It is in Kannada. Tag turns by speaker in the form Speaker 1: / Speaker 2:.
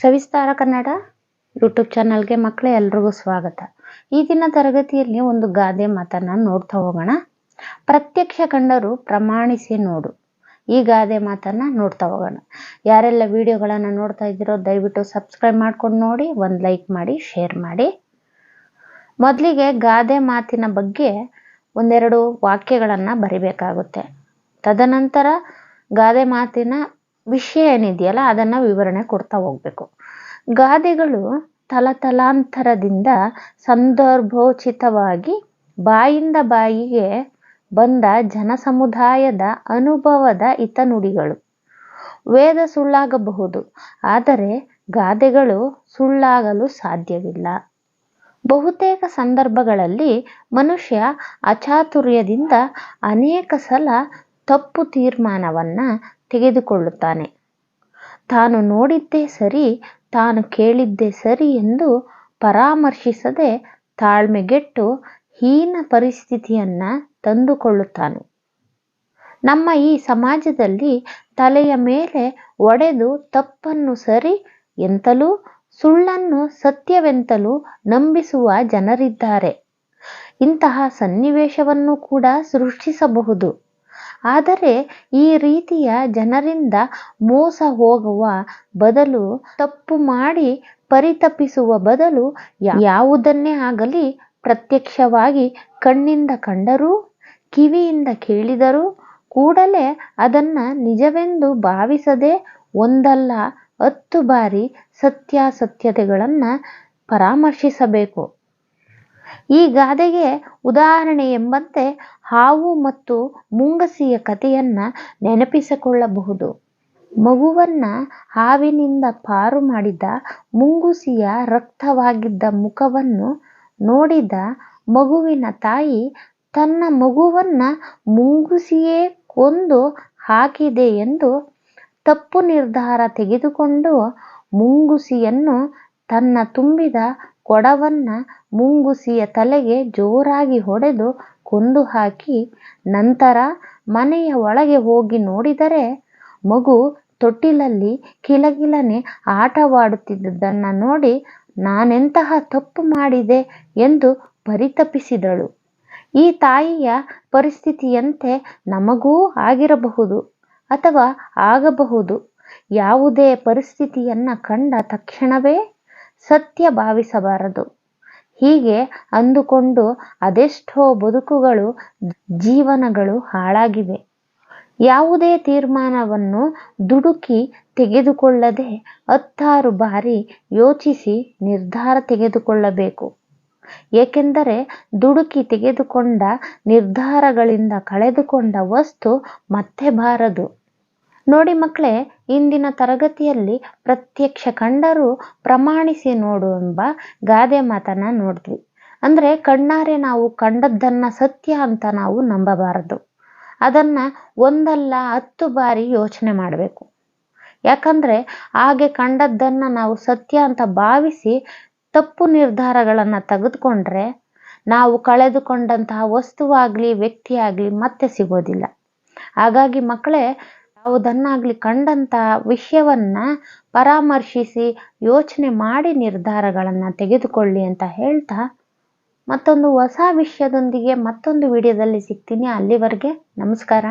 Speaker 1: ಸವಿಸ್ತಾರ ಕನ್ನಡ ಯೂಟ್ಯೂಬ್ ಚಾನಲ್ಗೆ ಮಕ್ಕಳೇ ಎಲ್ರಿಗೂ ಸ್ವಾಗತ. ಈ ದಿನ ತರಗತಿಯಲ್ಲಿ ಒಂದು ಗಾದೆ ಮಾತನ್ನ ನೋಡ್ತಾ ಹೋಗೋಣ. ಪ್ರತ್ಯಕ್ಷ ಕಂಡರೂ ಪ್ರಮಾಣಿಸಿ ನೋಡು. ಈ ಗಾದೆ ಮಾತನ್ನ ನೋಡ್ತಾ ಹೋಗೋಣ. ಯಾರೆಲ್ಲ ವಿಡಿಯೋಗಳನ್ನು ನೋಡ್ತಾ ಇದ್ದೀರೋ ದಯವಿಟ್ಟು ಸಬ್ಸ್ಕ್ರೈಬ್ ಮಾಡ್ಕೊಂಡು ನೋಡಿ, ಒಂದು ಲೈಕ್ ಮಾಡಿ, ಶೇರ್ ಮಾಡಿ. ಮೊದಲಿಗೆ ಗಾದೆ ಮಾತಿನ ಬಗ್ಗೆ ಒಂದೆರಡು ವಾಕ್ಯಗಳನ್ನು ಬರಿಬೇಕಾಗುತ್ತೆ. ತದನಂತರ ಗಾದೆ ಮಾತಿನ ವಿಷಯ ಏನಿದೆಯಲ್ಲ ಅದನ್ನು ವಿವರಣೆ ಕೊಡ್ತಾ ಹೋಗ್ಬೇಕು. ಗಾದೆಗಳು ತಲತಲಾಂತರದಿಂದ ಸಂದರ್ಭೋಚಿತವಾಗಿ ಬಾಯಿಂದ ಬಾಯಿಗೆ ಬಂದ ಜನಸಮುದಾಯದ ಅನುಭವದ ಹಿತನುಡಿಗಳು. ವೇದ ಸುಳ್ಳಾಗಬಹುದು, ಆದರೆ ಗಾದೆಗಳು ಸುಳ್ಳಾಗಲು ಸಾಧ್ಯವಿಲ್ಲ. ಬಹುತೇಕ ಸಂದರ್ಭಗಳಲ್ಲಿ ಮನುಷ್ಯ ಅಚಾತುರ್ಯದಿಂದ ಅನೇಕ ಸಲ ತಪ್ಪು ತೀರ್ಮಾನವನ್ನು ತೆಗೆದುಕೊಳ್ಳುತ್ತಾನೆ. ತಾನು ನೋಡಿದ್ದೇ ಸರಿ, ತಾನು ಕೇಳಿದ್ದೇ ಸರಿ ಎಂದು ಪರಾಮರ್ಶಿಸದೆ ತಾಳ್ಮೆಗೆಟ್ಟು ಹೀನ ಪರಿಸ್ಥಿತಿಯನ್ನು ತಂದುಕೊಳ್ಳುತ್ತಾನೆ. ನಮ್ಮ ಈ ಸಮಾಜದಲ್ಲಿ ತಲೆಯ ಮೇಲೆ ಒಡೆದು ತಪ್ಪನ್ನು ಸರಿ ಎಂತಲೂ ಸುಳ್ಳನ್ನು ಸತ್ಯವೆಂತಲೂ ನಂಬಿಸುವ ಜನರಿದ್ದಾರೆ. ಇಂತಹ ಸನ್ನಿವೇಶವನ್ನು ಕೂಡ ಸೃಷ್ಟಿಸಬಹುದು. ಆದರೆ ಈ ರೀತಿಯ ಜನರಿಂದ ಮೋಸ ಹೋಗುವ ಬದಲು, ತಪ್ಪು ಮಾಡಿ ಪರಿತಪಿಸುವ ಬದಲು ಯಾವುದನ್ನೇ ಆಗಲಿ ಪ್ರತ್ಯಕ್ಷವಾಗಿ ಕಣ್ಣಿಂದ ಕಂಡರೂ ಕಿವಿಯಿಂದ ಕೇಳಿದರೂ ಕೂಡಲೇ ಅದನ್ನು ನಿಜವೆಂದು ಭಾವಿಸದೆ ಒಂದಲ್ಲ 10 ಬಾರಿ ಸತ್ಯಾಸತ್ಯತೆಗಳನ್ನು ಪರಾಮರ್ಶಿಸಬೇಕು. ಈ ಗಾದೆಗೆ ಉದಾಹರಣೆ ಎಂಬಂತೆ ಹಾವು ಮತ್ತು ಮುಂಗುಸಿಯ ಕಥೆಯನ್ನು ನೆನಪಿಸಿಕೊಳ್ಳಬಹುದು. ಮಗುವನ್ನು ಹಾವಿನಿಂದ ಪಾರು ಮಾಡಿದ ಮುಂಗುಸಿಯ ರಕ್ತವಾಗಿದ್ದ ಮುಖವನ್ನು ನೋಡಿದ ಮಗುವಿನ ತಾಯಿ ತನ್ನ ಮಗುವನ್ನು ಮುಂಗುಸಿಯೇ ಕೊಂದು ಹಾಕಿದೆ ಎಂದು ತಪ್ಪು ನಿರ್ಧಾರ ತೆಗೆದುಕೊಂಡು ಮುಂಗುಸಿಯನ್ನು ತನ್ನ ತುಂಬಿದ ಕೊಡವನ್ನು ಮುಂಗುಸಿಯ ತಲೆಗೆ ಜೋರಾಗಿ ಹೊಡೆದು ಕೊಂದು ಹಾಕಿ ನಂತರ ಮನೆಯ ಒಳಗೆ ಹೋಗಿ ನೋಡಿದರೆ ಮಗು ತೊಟ್ಟಿಲಲ್ಲಿ ಕಿಲಕಿಲನೆ ಆಟವಾಡುತ್ತಿದ್ದುದನ್ನು ನೋಡಿ ನಾನೆಂತಹ ತಪ್ಪು ಮಾಡಿದೆ ಎಂದು ಪರಿತಪಿಸಿದಳು. ಈ ತಾಯಿಯ ಪರಿಸ್ಥಿತಿಯಂತೆ ನಮಗೂ ಆಗಿರಬಹುದು ಅಥವಾ ಆಗಬಹುದು. ಯಾವುದೇ ಪರಿಸ್ಥಿತಿಯನ್ನು ಕಂಡ ತಕ್ಷಣವೇ ಸತ್ಯ ಭಾವಿಸಬಾರದು. ಹೀಗೆ ಅಂದುಕೊಂಡು ಅದೆಷ್ಟೋ ಬದುಕುಗಳು, ಜೀವನಗಳು ಹಾಳಾಗಿವೆ. ಯಾವುದೇ ತೀರ್ಮಾನವನ್ನು ದುಡುಕಿ ತೆಗೆದುಕೊಳ್ಳದೆ 10 ಬಾರಿ ಯೋಚಿಸಿ ನಿರ್ಧಾರ ತೆಗೆದುಕೊಳ್ಳಬೇಕು. ಏಕೆಂದರೆ ದುಡುಕಿ ತೆಗೆದುಕೊಂಡ ನಿರ್ಧಾರಗಳಿಂದ ಕಳೆದುಕೊಂಡ ವಸ್ತು ಮತ್ತೆ ಬಾರದು. ನೋಡಿ ಮಕ್ಕಳೇ, ಇಂದಿನ ತರಗತಿಯಲ್ಲಿ ಪ್ರತ್ಯಕ್ಷ ಕಂಡರೂ ಪ್ರಮಾಣಿಸಿ ನೋಡು ಎಂಬ ಗಾದೆ ಮಾತನ್ನ ನೋಡಿದ್ವಿ. ಅಂದರೆ ಕಣ್ಣಾರೆ ನಾವು ಕಂಡದ್ದನ್ನು ಸತ್ಯ ಅಂತ ನಾವು ನಂಬಬಾರದು. ಅದನ್ನು ಒಂದಲ್ಲ 10 ಬಾರಿ ಯೋಚನೆ ಮಾಡಬೇಕು. ಯಾಕಂದರೆ ಹಾಗೆ ಕಂಡದ್ದನ್ನು ನಾವು ಸತ್ಯ ಅಂತ ಭಾವಿಸಿ ತಪ್ಪು ನಿರ್ಧಾರಗಳನ್ನು ತೆಗೆದುಕೊಂಡ್ರೆ ನಾವು ಕಳೆದುಕೊಂಡಂತಹ ವಸ್ತುವಾಗಲಿ ವ್ಯಕ್ತಿಯಾಗಲಿ ಮತ್ತೆ ಸಿಗೋದಿಲ್ಲ. ಹಾಗಾಗಿ ಮಕ್ಕಳೇ, ಯಾವುದನ್ನಾಗಲಿ ಕಂಡಂತಹ ವಿಷಯವನ್ನು ಪರಾಮರ್ಶಿಸಿ ಯೋಚನೆ ಮಾಡಿ ನಿರ್ಧಾರಗಳನ್ನು ತೆಗೆದುಕೊಳ್ಳಿ ಅಂತ ಹೇಳ್ತಾ ಮತ್ತೊಂದು ಹೊಸ ವಿಷಯದೊಂದಿಗೆ ಮತ್ತೊಂದು ವಿಡಿಯೋದಲ್ಲಿ ಸಿಗ್ತೀನಿ. ಅಲ್ಲಿವರೆಗೆ ನಮಸ್ಕಾರ.